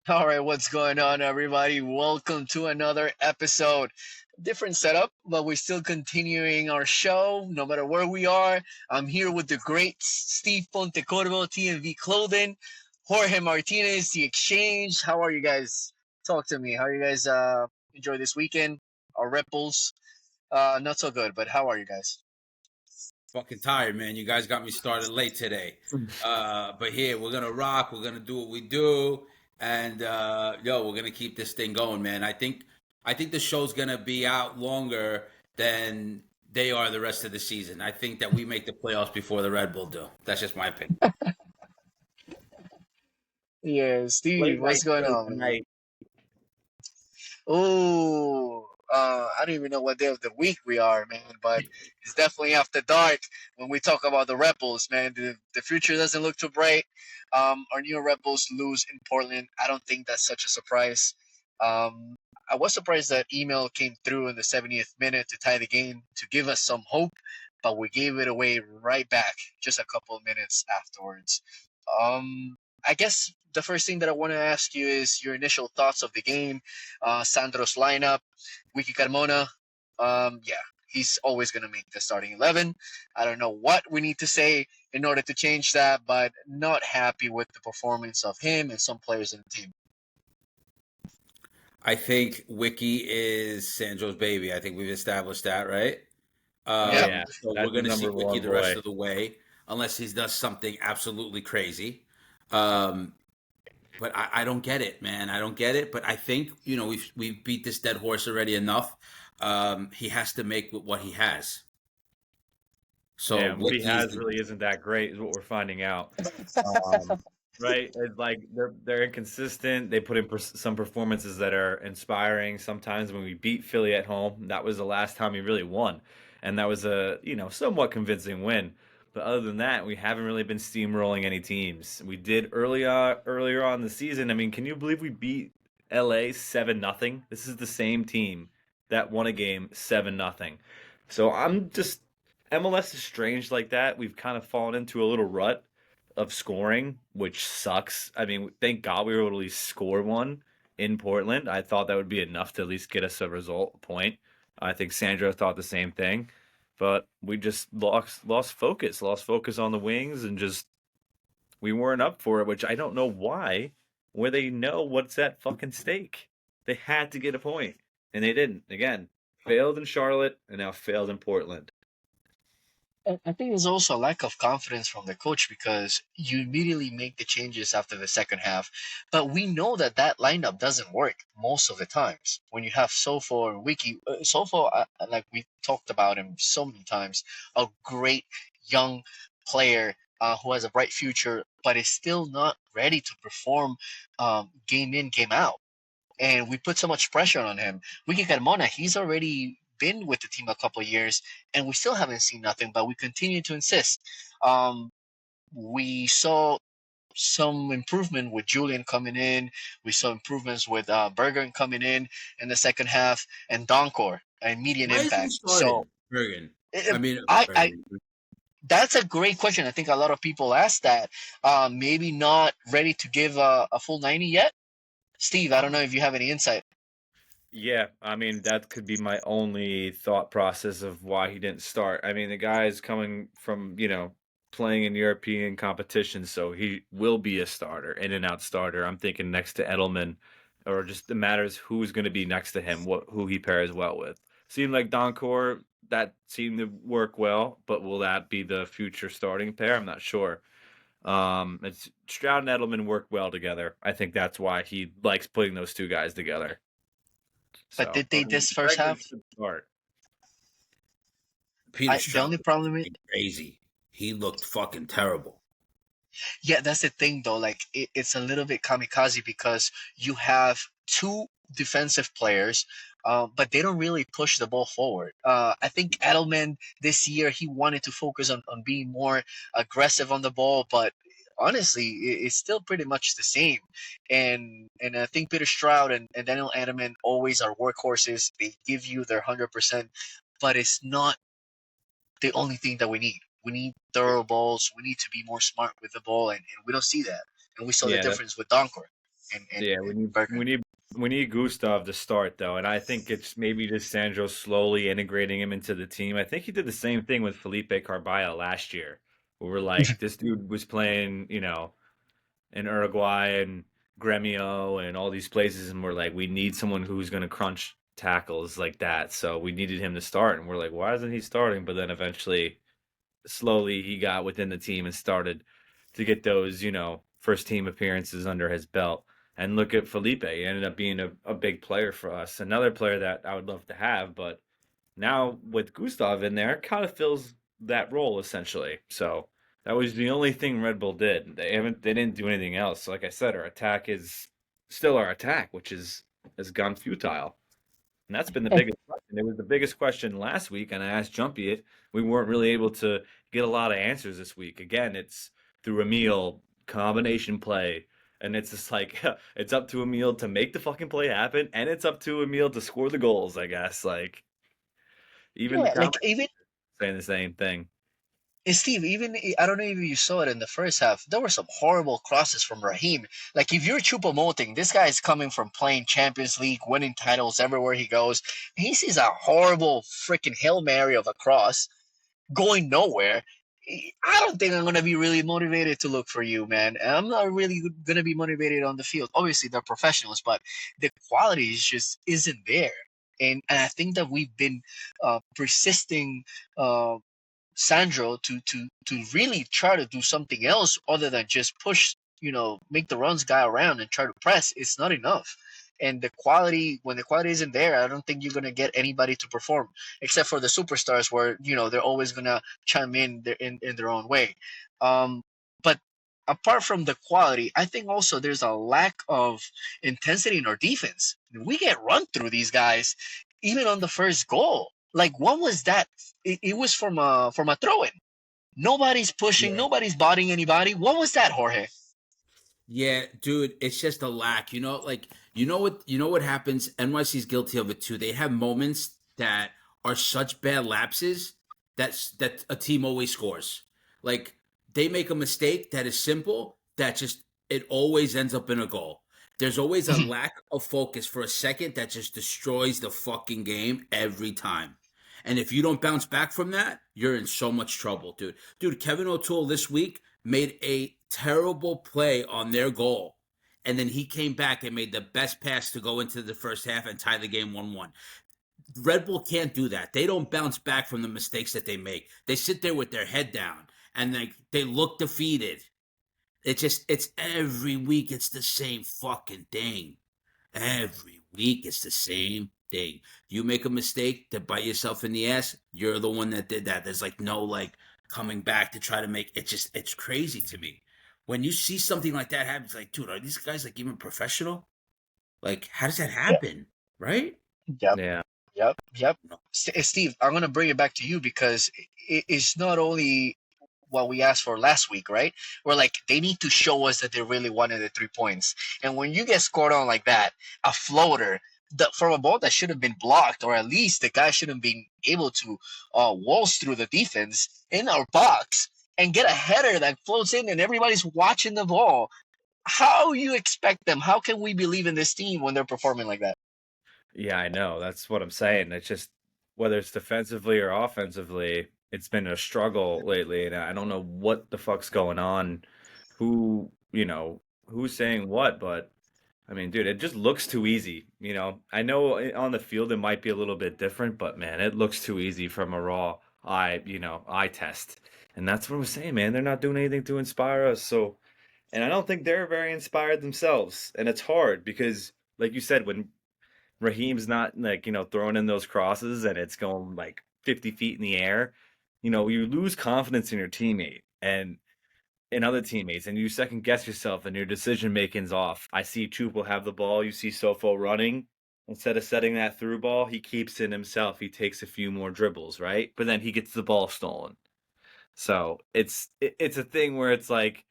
All right, what's going on, everybody? Welcome to another episode. Different setup, but we're still continuing our show no matter where we are. I'm here with the great Steve Pontecorvo, TNV Clothing, Jorge Martinez, The Exchange. How are you guys? Talk to me. How are you guys enjoy this weekend? Our ripples? Not so good, but how are you guys? Fucking tired, man. You guys got me started late today. But here, we're gonna rock. We're gonna do what we do, and we're gonna keep this thing going, man. I think the show's gonna be out longer than they are the rest of the season. I think that we make the playoffs before the Red Bull do. That's just my opinion. Yeah, Steve, Late what's night going show on, man? tonight. Oh, I don't even know what day of the week we are, man, but it's definitely after dark when we talk about the Rebels, man. The future doesn't look too bright. Our new Rebels lose in Portland. I don't think that's such a surprise. Um, I was surprised that email came through in the 70th minute to tie the game to give us some hope, but we gave it away right back just a couple of minutes afterwards. Um, I guess the first thing that I want to ask you is your initial thoughts of the game. Sandro's lineup, Wiki Carmona. Yeah, he's always going to make the starting 11. I don't know what we need to say in order to change that, but not happy with the performance of him and some players in the team. I think Wiki is Sandro's baby. I think we've established that, right? Oh Yep. yeah, So we're that's his gonna see number Wiki one the rest boy. of the way, unless he does something absolutely crazy. Um, but I don't get it, man. I don't get it. But I think we've beat this dead horse already enough. He has to make with what he has. So Yeah, and what he Wiki is has the really isn't that great, is what we're finding out. Um, right? It's like they're inconsistent. They put in some performances that are inspiring. Sometimes when we beat Philly at home, that was the last time we really won, and that was a somewhat convincing win. But other than that, we haven't really been steamrolling any teams. We did earlier on in the season. I mean, can you believe we beat LA 7-0? This is the same team that won a game 7-0. So I'm just MLS is strange like that. We've kind of fallen into a little rut of scoring, which sucks. I mean, thank God we were able to at least score one in Portland. I thought that would be enough to at least get us a result, a point. I think Sandro thought the same thing, but we just lost focus on the wings, and just we weren't up for it. Which I don't know why, where they know what's at fucking stake. They had to get a point, and they didn't. Again, failed in Charlotte, and now failed in Portland. I think there's also a lack of confidence from the coach because you immediately make the changes after the second half, but we know that that lineup doesn't work most of the times. When you have Sofo and Wiki, Sofo, like we talked about him so many times, a great young player who has a bright future, but is still not ready to perform game in, game out, and we put so much pressure on him. Wiki Carmona, he's already been with the team a couple of years, and we still haven't seen nothing, but we continue to insist. Um, we saw some improvement with Julian coming in. We saw improvements with Bergen coming in the second half, and Doncor, immediate why is he impact. So starting Bergen? eh, I mean I Bergen. that's a great question. I think a lot of people ask that. Maybe not ready to give a full 90 yet. Steve, I don't know if you have any insight. Yeah, I mean that could be my only thought process of why he didn't start. I mean the guy is coming from, playing in European competition, so he will be a starter, in and out starter. I'm thinking next to Edelman, or just it matters who's going to be next to him, who he pairs well with. Seemed like Doncor, that seemed to work well, but will that be the future starting pair? I'm not sure. It's Stroud and Edelman work well together. I think that's why he likes putting those two guys together. But So did they this first Bregman half? should start. Peter The Stroud only looked problem is, fucking crazy. He looked fucking terrible. yeah, that's the thing though. Like it's a little bit kamikaze because you have two defensive players, but they don't really push the ball forward. I think Edelman this year he wanted to focus on being more aggressive on the ball, but honestly, it's still pretty much the same. And I think Peter Stroud and Daniel Edelman always are workhorses. They give you their 100%, but it's not the only thing that we need. We need thorough balls. We need to be more smart with the ball, and we don't see that. And we saw the Yeah, difference with Doncor. Yeah, in Bergen. we need Gustav to start though, and I think it's maybe just Sandro slowly integrating him into the team. I think he did the same thing with Felipe Carballa last year, where we're like, this dude was playing, in Uruguay and Gremio and all these places, and we're like, we need someone who's going to crunch tackles like that. So we needed him to start, and we're like, why isn't he starting? But then eventually, slowly, he got within the team and started to get those, first team appearances under his belt. And look at Felipe. He ended up being a big player for us. Another player that I would love to have, but now with Gustav in there, kind of fills that role essentially. So that was the only thing Red Bull did. They didn't do anything else. Like I said, our attack is still our attack, which has gone futile. And that's been the biggest question. It was the biggest question last week, and I asked Jumpy it. We weren't really able to get a lot of answers this week. Again, it's through Emil, combination play. And it's just like it's up to Emil to make the fucking play happen, and it's up to Emil to score the goals, I guess. Like even the Yeah, like comments even saying the same thing. Steve, even I don't know if you saw it in the first half. There were some horrible crosses from Raheem. Like if you're Choupo-Moting, this guy is coming from playing Champions League, winning titles everywhere he goes. He sees a horrible freaking Hail Mary of a cross going nowhere. I don't think I'm gonna be really motivated to look for you, man. And I'm not really gonna be motivated on the field. Obviously, they're professionals, but the quality is just isn't there. And I think that we've been persisting uh, Sandro to really try to do something else other than just push, make the runs guy around and try to press. It's not enough. And the quality, when the quality isn't there, I don't think you're gonna get anybody to perform, except for the superstars, where they're always gonna chime in in their own way. But apart from the quality, I think also there's a lack of intensity in our defense. We get run through these guys, even on the first goal. Like, what was that? It was from a throw-in. Nobody's pushing, Yeah. nobody's bodying anybody. What was that, Jorge? Yeah, dude, it's just a lack. You know what happens? NYC's guilty of it too. They have moments that are such bad lapses that a team always scores. Like they make a mistake that is simple that just it always ends up in a goal. There's always a lack of focus for a second that just destroys the fucking game every time. And if you don't bounce back from that, you're in so much trouble, dude. Dude, Kevin O'Toole this week made a terrible play on their goal. And then he came back and made the best pass to go into the first half and tie the game 1-1. Red Bull can't do that. They don't bounce back from the mistakes that they make. They sit there with their head down and they look defeated. It's every week it's the same fucking thing. Every week it's the same thing. You make a mistake to bite yourself in the ass, you're the one that did that. There's like no like coming back to try to make it. Just it's crazy to me. When you see something like that happen, it's like, dude, are these guys like even professional? Like, how does that Yeah. happen? Right? Yep. Yeah. Yep. No. Steve, I'm gonna bring it back to you because it's not only what we asked for last week, right? We're like, they need to show us that they really wanted the 3 points. And when you get scored on like that, a floater from a ball that should have been blocked, or at least the guy should have been able to waltz through the defense in our box and get a header that floats in, and everybody's watching the ball. How you expect them? How can we believe in this team when they're performing like that? Yeah, I know. That's what I'm saying. It's just whether it's defensively or offensively, it's been a struggle lately, and I don't know what the fuck's going on. Who, who's saying what, but I mean, dude, it just looks too easy. I know on the field it might be a little bit different, but man, it looks too easy from a raw eye test. And that's what I'm saying, man. They're not doing anything to inspire us. So, and I don't think they're very inspired themselves. And it's hard because, like you said, when Raheem's not like, throwing in those crosses and it's going like 50 feet in the air, you lose confidence in your teammate and in other teammates and you second guess yourself and your decision making's off. I see Troop will have the ball, you see Sofo running. Instead of setting that through ball, he keeps it himself. He takes a few more dribbles, right? But then he gets the ball stolen. So it's a thing where it's like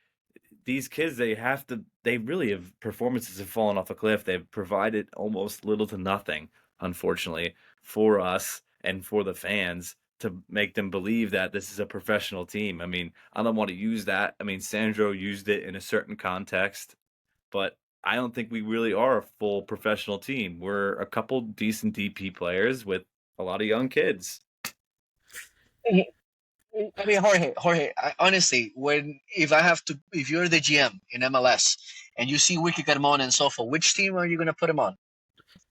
these kids they really have performances have fallen off a cliff. They've provided almost little to nothing, unfortunately, for us and for the fans to make them believe that this is a professional team. I mean, I don't want to use that. I mean, Sandro used it in a certain context, but I don't think we really are a full professional team. We're a couple decent DP players with a lot of young kids. I mean, Jorge, honestly, if you're the GM in MLS and you see Wiki Carmona and Sofa, which team are you going to put him on?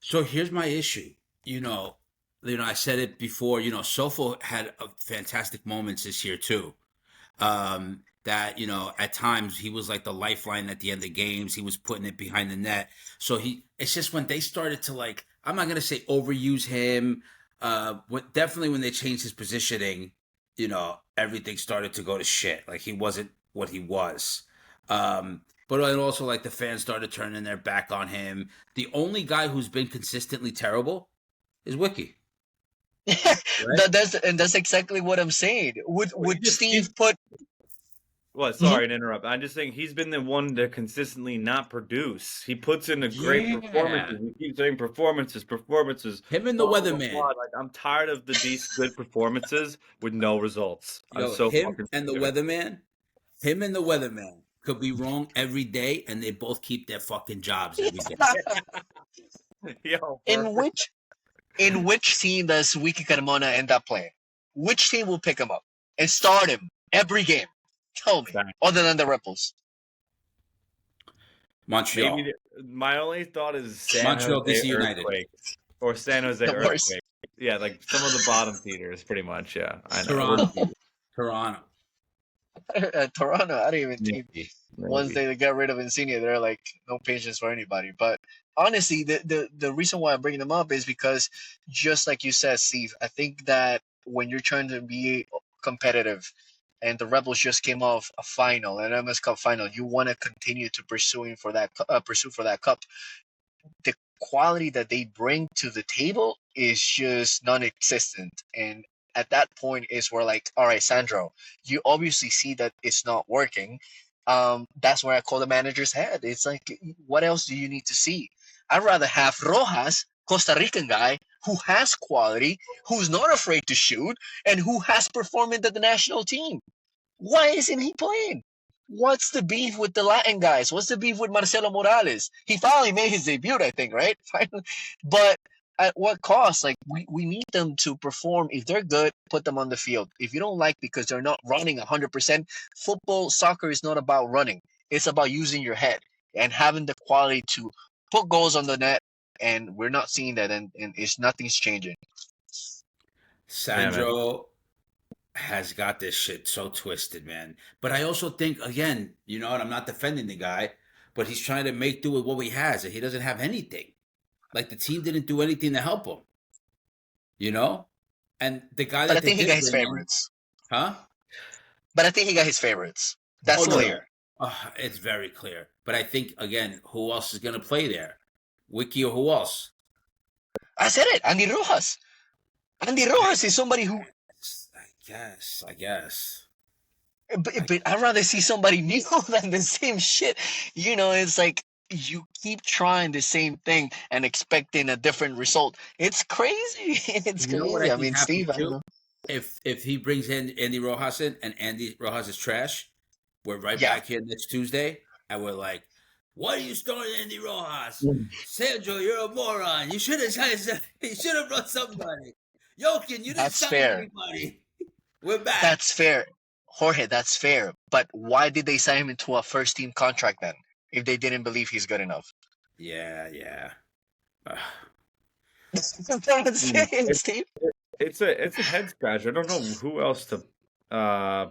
So here's my issue. I said it before. Sofo had fantastic moments this year too. That at times he was like the lifeline at the end of games. He was putting it behind the net. So it's just when they started to I'm not gonna say overuse him. Definitely when they changed his positioning, everything started to go to shit. Like he wasn't what he was. But also like the fans started turning their back on him. The only guy who's been consistently terrible is Wiki. Right? That's exactly what I'm saying. Would Steve put? Well, sorry to interrupt. I'm just saying he's been the one to consistently not produce. He puts in a great performances. He keeps saying performances. Him and the weatherman. Like, I'm tired of the good performances with no results. Him and the weatherman could be wrong every day, and they both keep their fucking jobs every day. Yo, in which team does Wiki Carmona end up playing? Which team will pick him up and start him every game? Tell me, other than the Ripples. Montreal. My only thought is Montreal DC United or San Jose Earthquakes. Yeah, like some of the bottom feeders, pretty much. Yeah, I know. Toronto. Toronto. I don't even think once they got rid of Insigne, they're like no patience for anybody. But honestly, the reason why I'm bringing them up is because just like you said, Steve, I think that when you're trying to be competitive, and the Rebels just came off a final, an MS Cup final, you want to continue to pursue for that cup. The quality that they bring to the table is just non-existent, and at that point is where like, all right, Sandro, you obviously see that it's not working. That's where I call the manager's head. It's like, what else do you need to see? I'd rather have Rojas, Costa Rican guy, who has quality, who's not afraid to shoot, and who has performed at the national team. Why isn't he playing? What's the beef with the Latin guys? What's the beef with Marcelo Morales? He finally made his debut, I think, right? But at what cost? Like, we need them to perform. If they're good, put them on the field. If you don't like because they're not running 100%, soccer is not about running. It's about using your head and having the quality to put goals on the net, and we're not seeing that, and nothing's changing. Sandro has got this shit so twisted, man. But I also think, again, and I'm not defending the guy, but he's trying to make do with what he has, and he doesn't have anything. Like, the team didn't do anything to help him. And the guy But I think he got his favorites. Huh? But I think he got his favorites. That's clear. It's very clear. But I think, again, who else is going to play there? Wiki or who else? I said it. Andy Rojas. Andy Rojas is somebody who... I guess. But I'd rather see somebody new than the same shit. It's like you keep trying the same thing and expecting a different result. It's crazy. It's crazy. I mean, Steve, I don't know. If he brings in Andy Rojas in and Andy Rojas is trash, we're back here next Tuesday and we're like, why are you starting Andy Rojas? Sandro, you're a moron. You should have brought somebody. Jokin, you didn't sign anybody. We're back. That's fair. Jorge, that's fair. But why did they sign him into a first-team contract then, if they didn't believe he's good enough? Yeah. That's what I'm saying, Steve. It's a head scratcher. I don't know who else to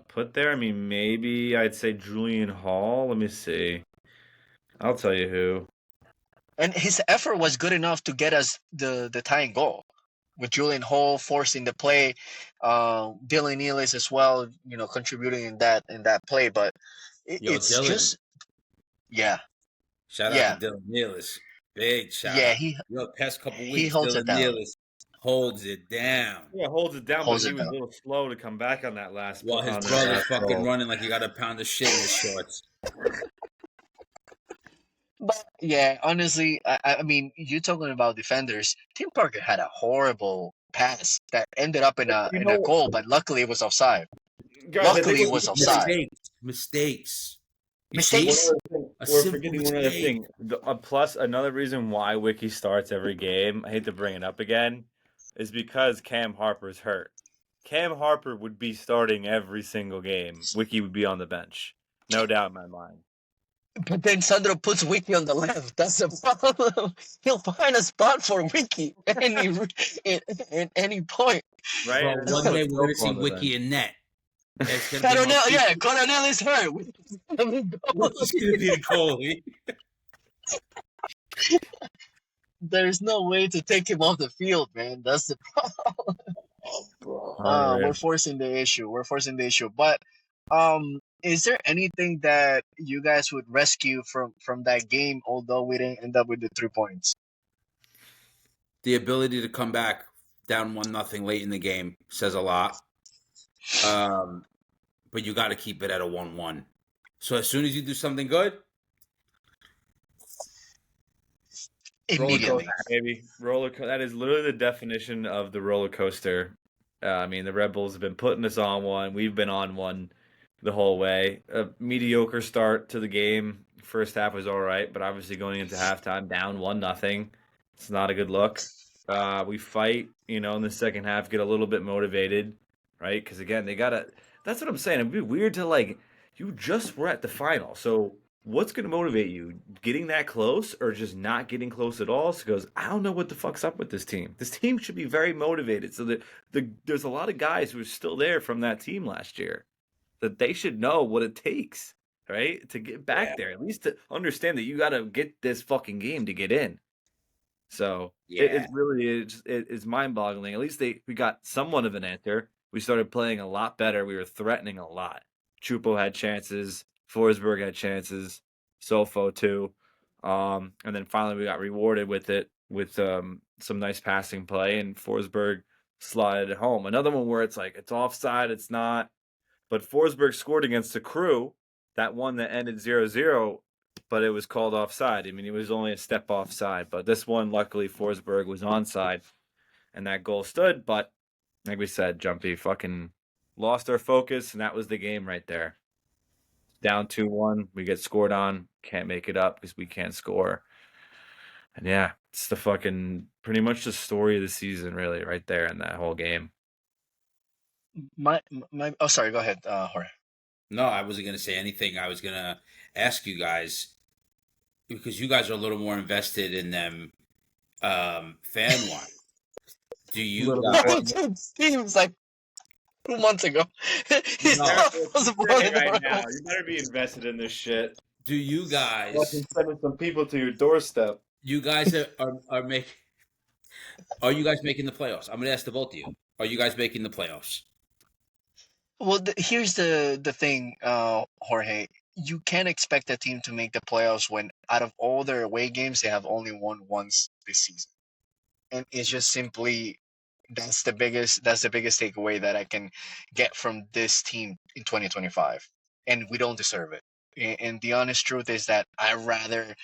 put there. I mean, maybe I'd say Julian Hall. Let me see. I'll tell you who. And his effort was good enough to get us the tying goal. With Julian Hall forcing the play, Dylan Nealis as well, contributing in that play. But it's Dylan. Just, yeah. Shout out to Dylan Nealis. Big shout out. Past couple weeks, he holds Dylan Nealis holds it down. Yeah, holds it down, but he was a little slow to come back on that last. Well, his brother's fucking running like he got a pound of shit in his shorts. But yeah, honestly, I mean, you're talking about defenders. Tim Parker had a horrible pass that ended up in a goal, but luckily it was offside. Mistakes. You see? Mistakes. A We're simple forgetting one other mistake. thing. Plus, another reason why Wiki starts every game, I hate to bring it up again, is because Cam Harper's hurt. Cam Harper would be starting every single game. Wiki would be on the bench. No doubt in my mind. But then Sandro puts Wiki on the left. That's the problem. He'll find a spot for Wiki at any point. Right? Bro, And then one he'll day put we're gonna Soko see on the bench. Wiki in net. It's gonna be the most Coronel, yeah, Coronel is hurt. Wiki's gonna go. Wiki's gonna be the goalie. There's no way to take him off the field, man. That's the problem. All right. We're forcing the issue. We're forcing the issue. But is there anything that you guys would rescue from that game, although we didn't end up with the 3 points? The ability to come back down 1-0 late in the game says a lot. But you got to keep it at a 1-1. So as soon as you do something good, Roller Immediately. coaster, baby. That is literally the definition of the roller coaster. I mean, the Red Bulls have been putting us on one. We've been on one the whole way. A mediocre start to the game. First half was all right, but obviously going into halftime down 1-0. It's not a good look. We fight, in the second half, get a little bit motivated, right? Because again, they gotta. That's what I'm saying. It'd be weird to you just were at the final, so what's going to motivate you? Getting that close or just not getting close at all? So goes, I don't know what the fuck's up with this team. This team should be very motivated. So that there's a lot of guys who are still there from that team last year that they should know what it takes, right? To get back there, at least to understand that you got to get this fucking game to get in. So it really is. It's mind-boggling. At least we got somewhat of an answer. We started playing a lot better. We were threatening a lot. Chupo had chances. Forsberg had chances. Sofo too. And then finally we got rewarded with it with some nice passing play, and Forsberg slotted it home. Another one where it's like it's offside, it's not. But Forsberg scored against the Crew, that one that ended 0-0, but it was called offside. I mean, it was only a step offside. But this one, luckily, Forsberg was onside, and that goal stood. But like we said, Jumpy fucking lost our focus, and that was the game right there. Down 2-1, we get scored on, can't make it up because we can't score. And yeah, it's the fucking pretty much the story of the season, really, right there in that whole game. Oh, sorry, go ahead, Jorge. No, I wasn't going to say anything. I was going to ask you guys, because you guys are a little more invested in them fan-wise. Do you guys... It seems like 2 months ago. He's No. not right now. You better be invested in this shit. Do you guys... sending some people to your doorstep. You guys are making... Are you guys making the playoffs? I'm going to ask the both of you. Are you guys making the playoffs? Well, here's the thing, Jorge. You can't expect a team to make the playoffs when out of all their away games, they have only won once this season. And it's just simply that's the biggest takeaway that I can get from this team in 2025. And we don't deserve it. And the honest truth is that I'd rather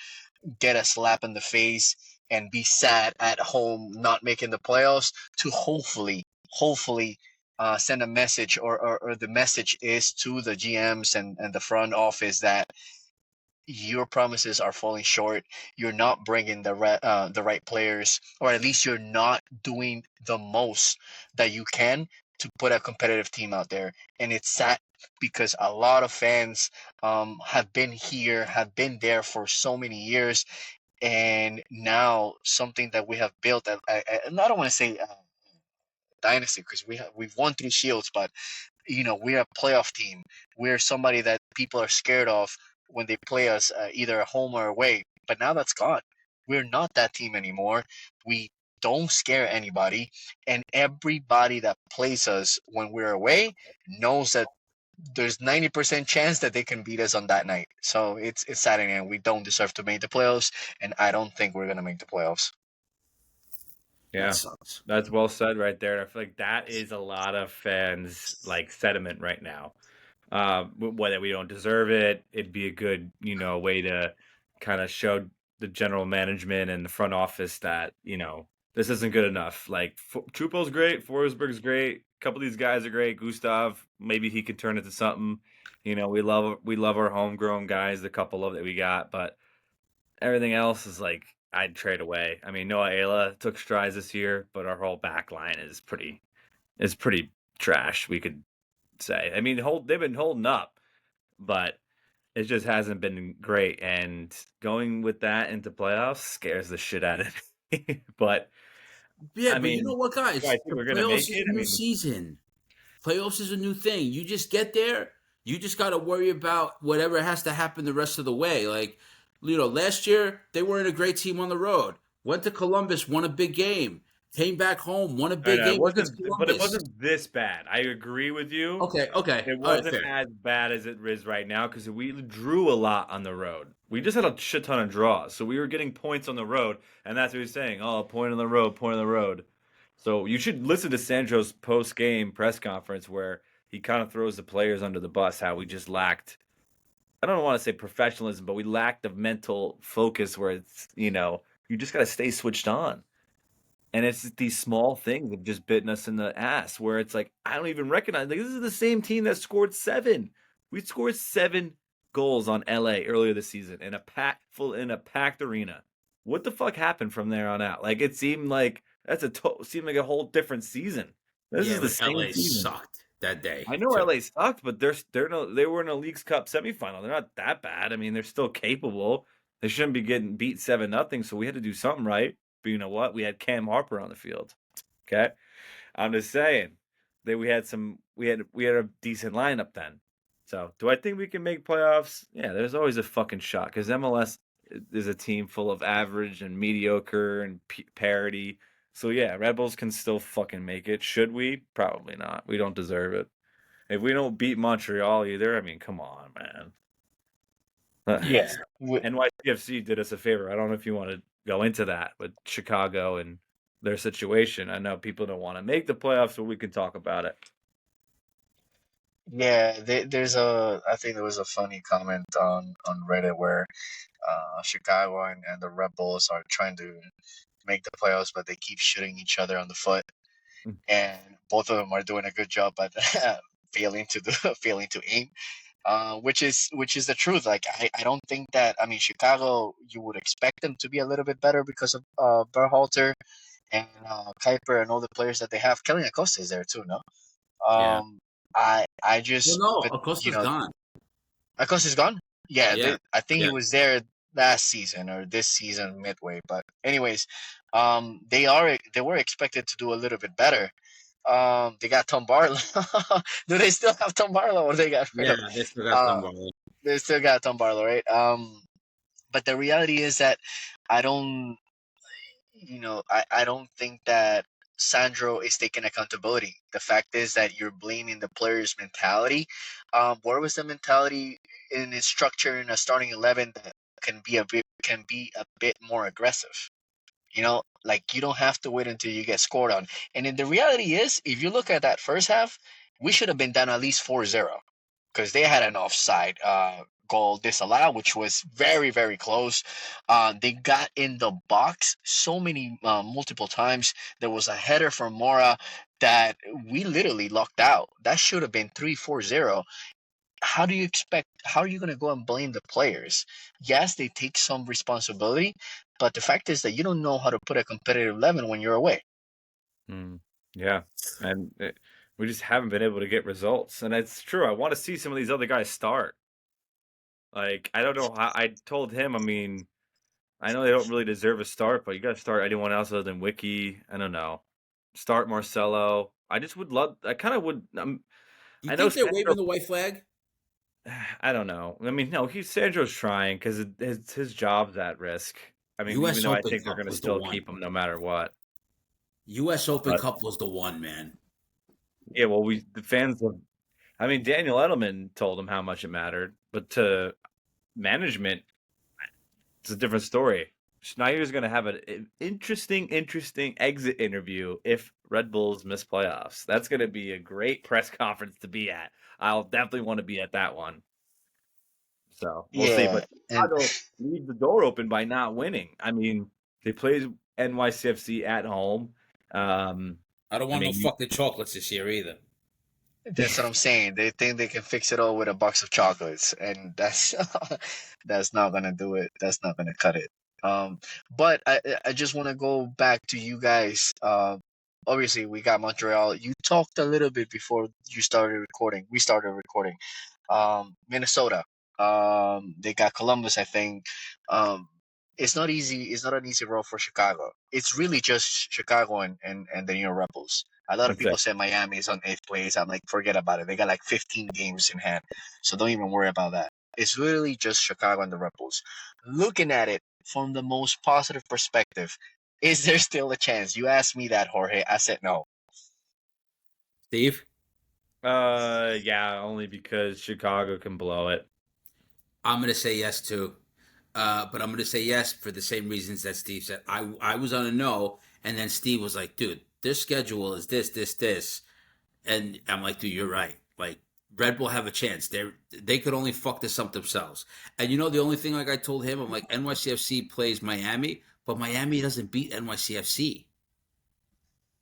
get a slap in the face and be sad at home not making the playoffs to hopefully send a message, or the message is to the GMs and the front office that your promises are falling short. You're not bringing the right players, or at least you're not doing the most that you can to put a competitive team out there. And it's sad because a lot of fans have been there for so many years, and now something that we have built, and I don't want to say dynasty because we've won 3 shields, but we're a playoff team. We're somebody that people are scared of when they play us either at home or away. But now that's gone. We're not that team anymore. We don't scare anybody, and everybody that plays us when we're away knows that there's 90% chance that they can beat us on that night. So it's Saturday, and we don't deserve to make the playoffs, and I don't think we're gonna make the playoffs. Yeah, that's well said right there. I feel like that is a lot of fans' sentiment right now. Whether we don't deserve it, it'd be a good way to kind of show the general management and the front office that this isn't good enough. Chupo's great, Forsberg's great, a couple of these guys are great. Gustav, maybe he could turn into something. You know, we love our homegrown guys, the couple of that we got, but everything else is like I'd trade away. I mean, Noah Ayla took strides this year, but our whole back line is pretty trash, we could say. I mean, they've been holding up, but it just hasn't been great. And going with that into playoffs scares the shit out of me. But Yeah, I but you mean, know what, do I guys? think The we're gonna make playoffs is it? a I new mean, season. Playoffs is a new thing. You just get there. You just got to worry about whatever has to happen the rest of the way. Like, last year they weren't a great team on the road. Went to Columbus, won a big game. Came back home, won a I big know game against it Columbus. wasn't this bad. I agree with you. Okay, okay, It all right, wasn't fair. as bad as it is right now because we drew a lot on the road. We just had a shit ton of draws, so we were getting points on the road, and that's what he's saying. Oh, a point on the road, point on the road. So you should listen to Sandro's post game press conference where he kind of throws the players under the bus. How we just lacked. I don't want to say professionalism, but we lacked the mental focus where it's you just got to stay switched on. And it's these small things that have just bitten us in the ass where it's like, I don't even recognize. Like, this is the same team that scored 7. We scored 7 goals on LA earlier this season in a packed arena. What the fuck happened from there on out? Like, it seemed like seemed like a whole different season. This Yeah, is the but same LA season. sucked that day I know too. LA sucked, but they were in a Leagues Cup semifinal. They're not that bad. I mean, they're still capable. They shouldn't be getting beat 7-0, so we had to do something right. But you know what? We had Cam Harper on the field. Okay? I'm just saying that we had a decent lineup then. So, do I think we can make playoffs? Yeah, there's always a fucking shot because MLS is a team full of average and mediocre and parity. So yeah, Red Bulls can still fucking make it. Should we? Probably not. We don't deserve it. If we don't beat Montreal either, I mean, come on, man. Yeah, Yeah, we, NYCFC did us a favor. I don't know if you want to go into that with Chicago and their situation. I know people don't want to make the playoffs, but we can talk about it. yeah. I think there was a funny comment on Reddit where Chicago and the Red Bulls are trying to make the playoffs, but they keep shooting each other on the foot, and both of them are doing a good job, but failing to aim. Which is the truth. Like I don't think that. I mean, Chicago, you would expect them to be a little bit better because of Berhalter and Kuiper and all the players that they have. Kelly Acosta is there too, no? yeah. I Well, just, no, but Acosta's gone. Acosta's gone. Yeah, Yeah, I think he yeah, was there last season or this season midway. But anyways, they were expected to do a little bit better. They got Tom Barlow. Do they still have Tom Barlow, or they got rid yeah. of? They still got Uh, some role. they still got Tom Barlow, right? But the reality is that I don't, I don't think that Sandro is taking accountability. The fact is that you're blaming the player's mentality. Where was the mentality in his structure in a starting 11 that can be a bit more aggressive? Like you don't have to wait until you get scored on. And then the reality is, if you look at that first half, we should have been down at least 4-0 because they had an offside goal disallowed, which was very, very close. They got in the box so many multiple times. There was a header from Mora that we literally locked out. That should have been 3-4-0. How are you going to go and blame the players? Yes, they take some responsibility, but the fact is that you don't know how to put a competitive 11 when you're away. Yeah, and we just haven't been able to get results, and it's true. I want to see some of these other guys start. Like, I don't know how. I told him. I mean, I know they don't really deserve a start, but you got to start anyone else other than Wiki. I don't know. Start Marcelo. I just would love. I kind of would. You I know think they're Sandro. waving the white flag? I don't know. I mean, no, Sandro's trying because his job's at risk. I mean, even U.S. though I Open think they're Cup going to was the still one. keep him no matter what. U.S. Open But Cup was the one, man. yeah, well, the fans have. I mean, Daniel Edelman told him how much it mattered, but to management, it's a different story. Schneider's going to have an interesting exit interview if Red Bulls miss playoffs. That's going to be a great press conference to be at. I'll definitely want to be at that one. So we'll see. Yeah, But and Chicago leaves the door open by not winning. I mean, they played NYCFC at home. I don't I want no mean, fucking chocolates this year either. That's what I'm saying. They think they can fix it all with a box of chocolates, and that's that's not gonna do it. That's not gonna cut it. Um, but I just want to go back to you guys. Obviously we got Montreal. You talked a little bit before you started recording. We started recording. Minnesota. They got Columbus, I think. Um, it's not easy. It's not an easy role for Chicago. It's really just Chicago and the New York Rebels. A lot of That's it. people say Miami is on eighth place. I'm like, forget about it. They got like 15 games in hand, so don't even worry about that. It's really just Chicago and the Rebels. Looking at it from the most positive perspective, is there still a chance? You asked me that, Jorge. I said no. Steve, Yeah, only because Chicago can blow it. I'm gonna say yes too, but I'm gonna say yes for the same reasons that Steve said. I was on a no, and then Steve was like, "Dude, their schedule is this," and I'm like, "Dude, you're right. Like Red Bull have a chance. They could only fuck this up themselves." And you know the only thing, like I told him, I'm like, NYCFC plays Miami, but Miami doesn't beat NYCFC.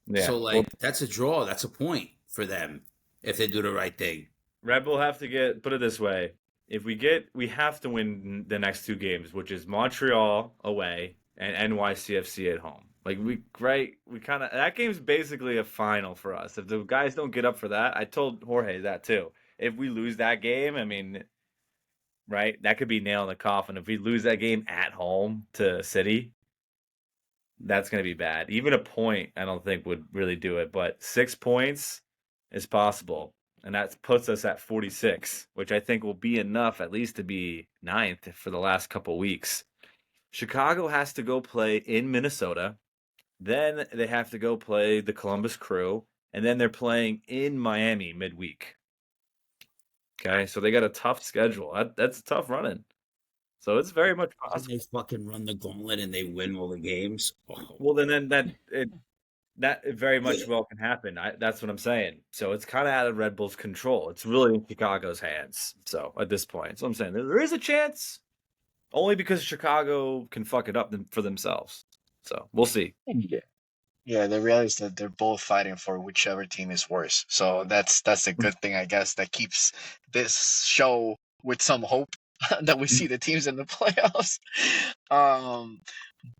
Yeah. So Well, like that's a draw. That's a point for them if they do the right thing. Red Bull have to put it this way. If we have to win the next two games, which is Montreal away and NYCFC at home. Like we kind of that game's basically a final for us. If the guys don't get up for that, I told Jorge that too. If we lose that game, I mean, right, that could be nail in the coffin. If we lose that game at home to City, that's going to be bad. Even a point, I don't think would really do it, but 6 points is possible. And that puts us at 46, which I think will be enough at least to be ninth for the last couple weeks. Chicago has to go play in Minnesota. Then they have to go play the Columbus Crew. And then they're playing in Miami midweek. Okay, so they got a tough schedule. That's tough running. So it's very much Can possible. they fucking run the gauntlet and they win all the games? Oh. Well, then that very much well can happen. That's what I'm saying. So it's kind of out of Red Bull's control. It's really in Chicago's hands. So at this point, so I'm saying there is a chance, only because Chicago can fuck it up for themselves. So we'll see. Yeah. Yeah, the reality is that they're both fighting for whichever team is worse. So that's a good thing, I guess, that keeps this show with some hope that we see the teams in the playoffs. Um,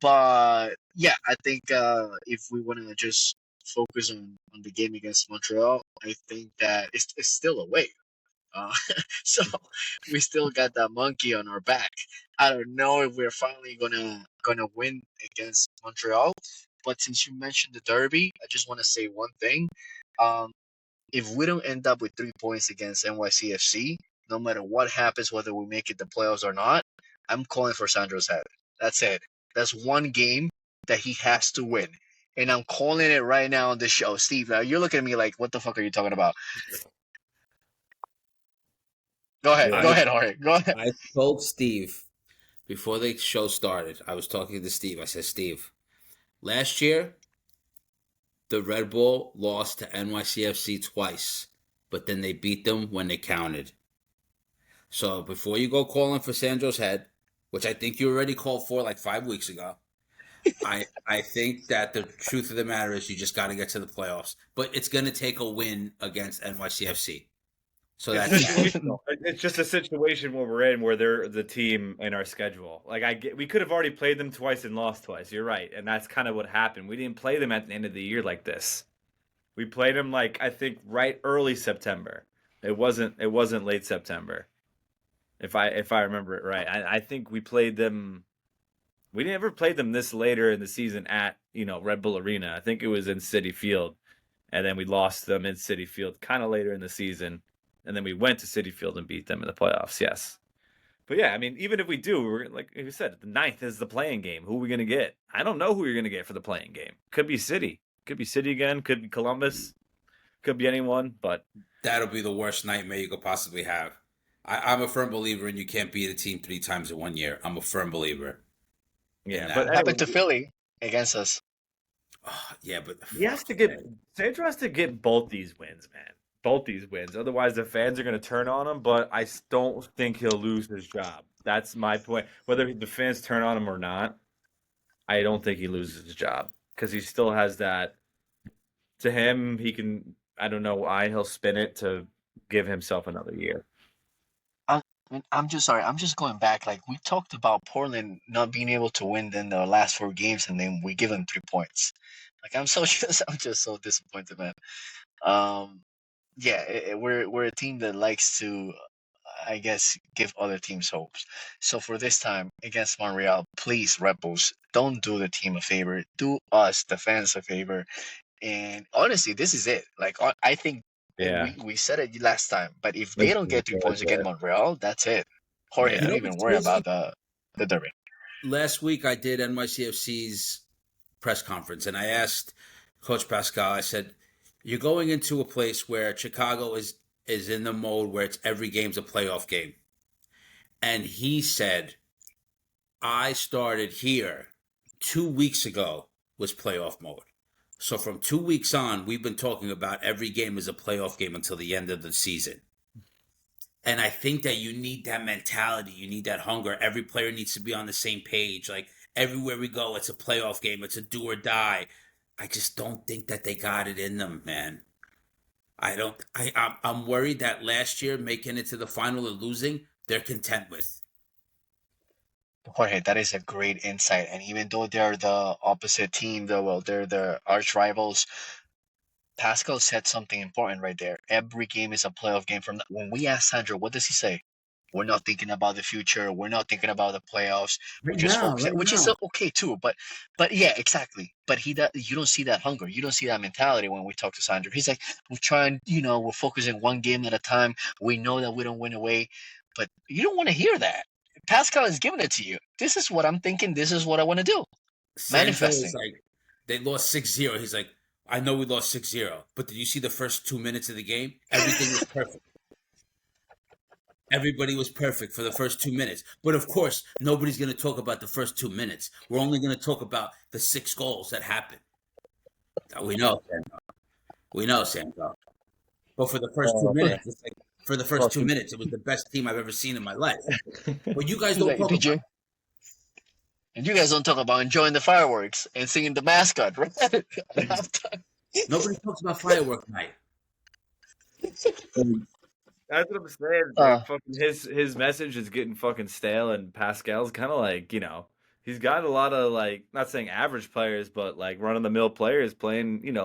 but yeah, I think if we want to just focus on the game against Montreal, I think that it's still away. Uh, so we still got that monkey on our back. I don't know if we're finally gonna win against Montreal, but since you mentioned the derby, I just want to say one thing. Um, if we don't end up with 3 points against NYCFC, no matter what happens, whether we make it the playoffs or not, I'm calling for Sandro's head. That's it. That's one game that he has to win. And I'm calling it right now on the show. Steve, now you're looking at me like, what the fuck are you talking about? Go ahead. Yeah. Go ahead, Jorge. Go ahead. I told Steve before the show started, I was talking to Steve. I said, Steve, last year, the Red Bull lost to NYCFC twice, but then they beat them when they counted. So before you go calling for Sandro's head, which I think you already called for like 5 weeks ago, I think that the truth of the matter is you just got to get to the playoffs. But it's going to take a win against NYCFC. So It's that's that. situational. It's just a situation where we're in where they're the team in our schedule. Like we could have already played them twice and lost twice. You're right, and that's kind of what happened. We didn't play them at the end of the year like this. We played them like I think right early September. It wasn't late September. If I remember it right, I think we played them. We never played them this later in the season at Red Bull Arena. I think it was in City Field, and then we lost them in City Field kind of later in the season, and then we went to City Field and beat them in the playoffs. Yes, but yeah, I mean, even if we do, we're like you said, the ninth is the playing game. Who are we gonna get? I don't know who you're gonna get for the playing game. Could be City. Could be City again. Could be Columbus. Could be anyone. But That'll be the worst nightmare you could possibly have. I'm a firm believer in you can't beat a team 3 times in 1 year. I'm a firm believer in yeah. that. But Happened anyway, to Philly against us. Oh, yeah, but he has to fuck, get man. Sandro has to get both these wins, man. Both these wins. Otherwise, the fans are going to turn on him. But I don't think he'll lose his job. That's my point. Whether the fans turn on him or not, I don't think he loses his job because he still has that. To him, he can. I don't know why he'll spin it to give himself another year. I mean, I'm just sorry. I'm just going back. Like we talked about Portland not being able to win in the last 4 games, and then we give them 3 points. Like I'm just so disappointed, man. Um, yeah, we're a team that likes to, I guess, give other teams hopes. So for this time against Montreal, please, Red Bulls, don't do the team a favor. Do us, the fans, a favor. And honestly, this is it. Like I think Yeah. we said it last time, but if they This don't is get 3 points it. against Montreal, that's it. Jorge, You Yeah. don't know even what's worry about crazy? the derby. Last week I did NYCFC's press conference, and I asked Coach Pascal. I said, "You're going into a place where Chicago is in the mode where it's every game's a playoff game," and he said, "I started here 2 weeks ago was playoff mode." So from 2 weeks on, we've been talking about every game is a playoff game until the end of the season. And I think that you need that mentality. You need that hunger. Every player needs to be on the same page. Like everywhere we go, it's a playoff game. It's a do or die. I just don't think that they got it in them, man. I don't. I'm worried that last year making it to the final and losing, they're content with. Jorge, that is a great insight. And even though they're the opposite team, though, well, they're the arch rivals. Pascal said something important right there. Every game is a playoff game. From when we asked Sandro, what does he say? We're not thinking about the future. We're not thinking about the playoffs. We're Right just now, focusing, right which is now. okay too. But yeah, exactly. But you don't see that hunger. You don't see that mentality when we talk to Sandro. He's like, we're trying. We're focusing one game at a time. We know that we don't win away, but you don't want to hear that. Pascal is giving it to you. This is what I'm thinking. This is what I want to do. Sandro is Manifesting. like, they lost 6-0. He's like, I know we lost 6-0, but did you see the first 2 minutes of the game? Everything was perfect. Everybody was perfect for the first 2 minutes. But of course, nobody's going to talk about the first 2 minutes. We're only going to talk about the 6 goals that happened. We know, Sandro. We know, Sandro. But for the first two Oh, He's minutes, it's like, for the first two fucking minutes, it was the best team I've ever seen in my life. But you guys don't like, talk did about you? And you guys don't talk about enjoying the fireworks and singing the mascot, right? At halftime. it. Nobody talks about firework night. That's what I'm saying. Uh, Like fucking his message is getting fucking stale, and Pascal's kind of like he's got a lot of like not saying average players, but like run of the mill players playing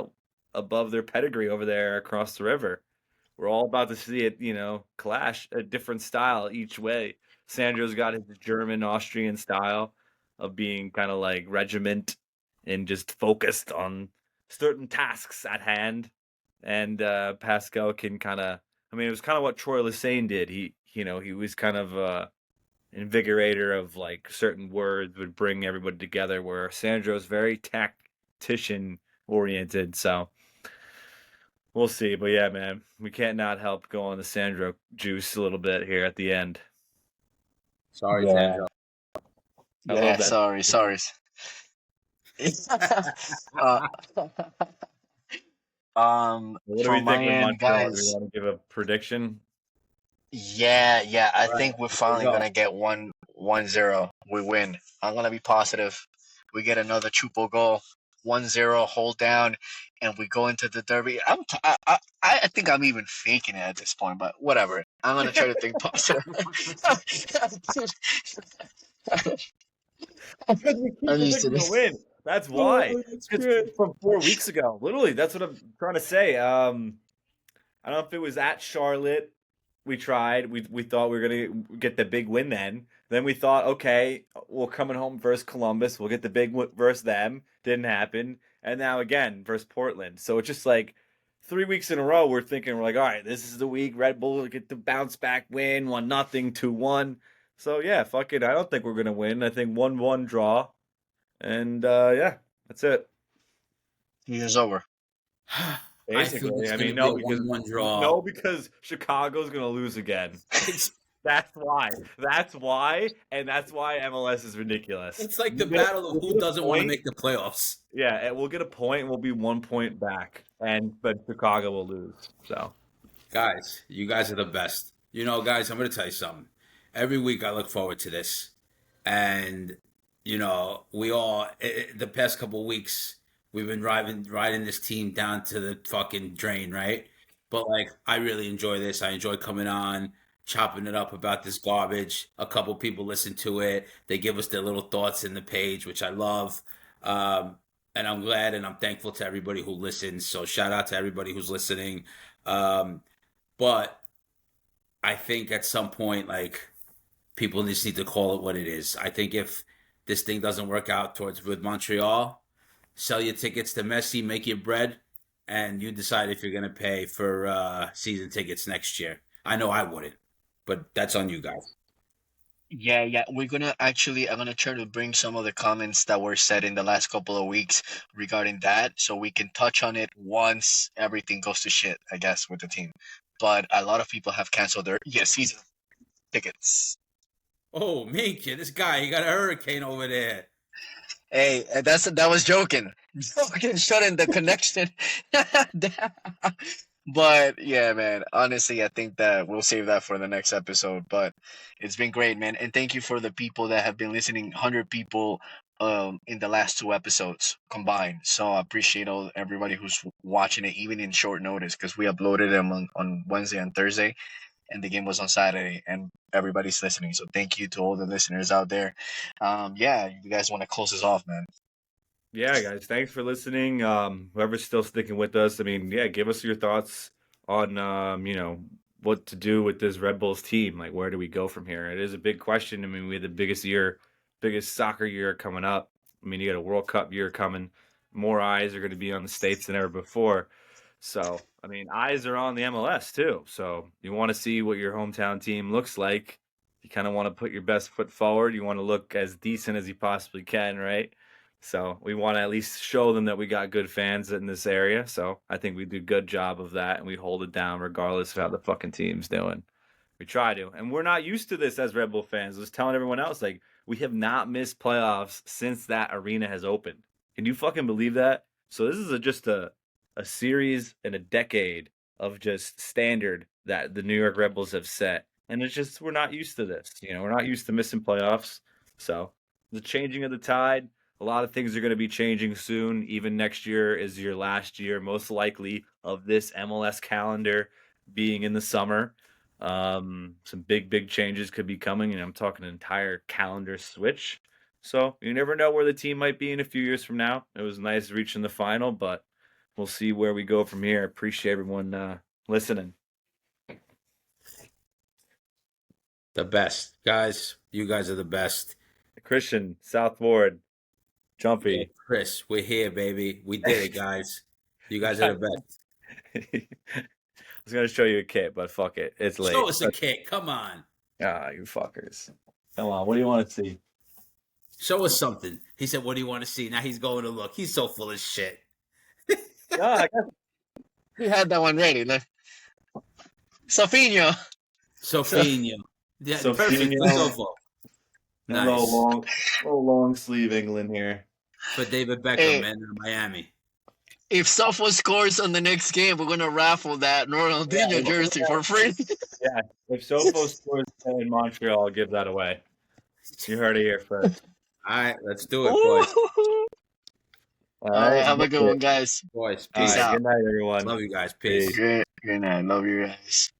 above their pedigree over there across the river. We're all about to see it clash a different style each way. Sandro's got his German Austrian style of being kind of like regiment and just focused on certain tasks at hand, and Pascal can kind of I mean, it was kind of what Troy Lesane did. He was kind of invigorator of like certain words would bring everybody together. Where Sandro's very tactician oriented. So we'll see. But yeah, man, we can't not help go on the Sandro juice a little bit here at the end. Sorry, yeah. Sandro. I Yeah, love that. sorry. uh, What do we from my think with end, Montreal? Do we guys. want to give a prediction? Yeah. I All right, think we're here we finally go. gonna get 1-0. We win. I'm gonna be positive. We get another triple goal, 1-0, hold down, and we go into the derby. I think I'm even faking it at this point, but whatever. I'm gonna try to think positive. Because we keep I'm used to predicting a this. win. That's why. Oh, that's Because good. from 4 weeks ago, literally, that's what I'm trying to say. I don't know if it was at Charlotte. We tried. We thought we were gonna get the big win then. Then we thought, okay, we're coming home versus Columbus. We'll get the big win versus them. Didn't happen. And now again versus Portland. So it's just like 3 weeks in a row. We're thinking we're like, all right, this is the week. Red Bull will get the bounce back win. 1-0, 2-1. So yeah, fuck it. I don't think we're gonna win. I think 1-1 draw. And yeah, that's it. Year's over. I feel Basically, it's I going mean, to be no, a because 1-1 draw. no, because Chicago's gonna lose again. It's That's why. That's why, and that's why MLS is ridiculous. it's like the battle of We'll who get a doesn't want to point. make the playoffs. Yeah, and we'll get a point. And we'll be 1 point back, but Chicago will lose. So Guys, you guys are the best. Guys, I'm going to tell you something. Every week I look forward to this. And, we all, the past couple of weeks, we've been riding this team down to the fucking drain, right? But like, I really enjoy this. I enjoy coming on, chopping it up about this garbage. A couple people listen to it. They give us their little thoughts in the page, which I love. Um, and I'm glad and I'm thankful to everybody who listens. So shout out to everybody who's listening. But I think at some point, like, people just need to call it what it is. I think if this thing doesn't work out towards with Montreal, sell your tickets to Messi, make your bread, and you decide if you're going to pay for season tickets next year. I know I wouldn't, but that's on you guys. Yeah, yeah. I'm gonna try to bring some of the comments that were said in the last couple of weeks regarding that, so we can touch on it once everything goes to shit, I guess, with the team. But a lot of people have canceled their season tickets. Oh, Mink, this guy, he got a hurricane over there. Hey, that was joking. Joking, shutting the connection. But yeah, man. Honestly, I think that we'll save that for the next episode. But it's been great, man, and thank you for the people that have been listening. 100 people in the last two episodes combined. So I appreciate everybody who's watching it, even in short notice, because we uploaded them on Wednesday and Thursday, and the game was on Saturday, and everybody's listening. So thank you to all the listeners out there. Yeah, you guys want to close this off, man? Yeah, guys, thanks for listening. Whoever's still sticking with us, I mean, yeah, give us your thoughts on what to do with this Red Bulls team. Like, where do we go from here? It is a big question. I mean, we had the biggest soccer year coming up. I mean, you got a World Cup year coming. More eyes are going to be on the States than ever before. So, I mean, eyes are on the MLS too. So, you want to see what your hometown team looks like. You kind of want to put your best foot forward. You want to look as decent as you possibly can, right? So we want to at least show them that we got good fans in this area. So I think we do a good job of that, and we hold it down regardless of how the fucking team's doing. We try to, and we're not used to this as Red Bull fans. I was telling everyone else, like, we have not missed playoffs since that arena has opened. Can you fucking believe that? So this is just a series and a decade of just standard that the New York Red Bulls have set, and it's just we're not used to this. We're not used to missing playoffs. So the changing of the tide. A lot of things are going to be changing soon. Even next year is your last year, most likely, of this MLS calendar being in the summer. Some big changes could be coming. I'm talking an entire calendar switch. So you never know where the team might be in a few years from now. It was nice reaching the final, but we'll see where we go from here. Appreciate everyone listening. The best. Guys, you guys are the best. Christian, South Ward, Jumpy. Yeah, Chris, we're here, baby. We did it, guys. You guys are the best. I was going to show you a kit, but fuck it. It's late. Show us a kit. Come on. Ah, you fuckers. Come on. What do you want to see? Show us something. He said, what do you want to see? Now he's going to look. He's so full of shit. I guess We had that one ready. Sofinho. Sofinho. Yeah, perfect. Sofinho. Nice. Little long sleeve England here. For David Beckham, man, in Miami. If Sofo scores on the next game, we're gonna raffle that Ronaldinho jersey for free. Yeah, if Sofo scores in Montreal, I'll give that away. You heard it here first. All right, let's do it, boys. All right, have a good one, guys. Boys, Peace out. Good night, everyone. Love you guys. Peace. Good night. Love you guys.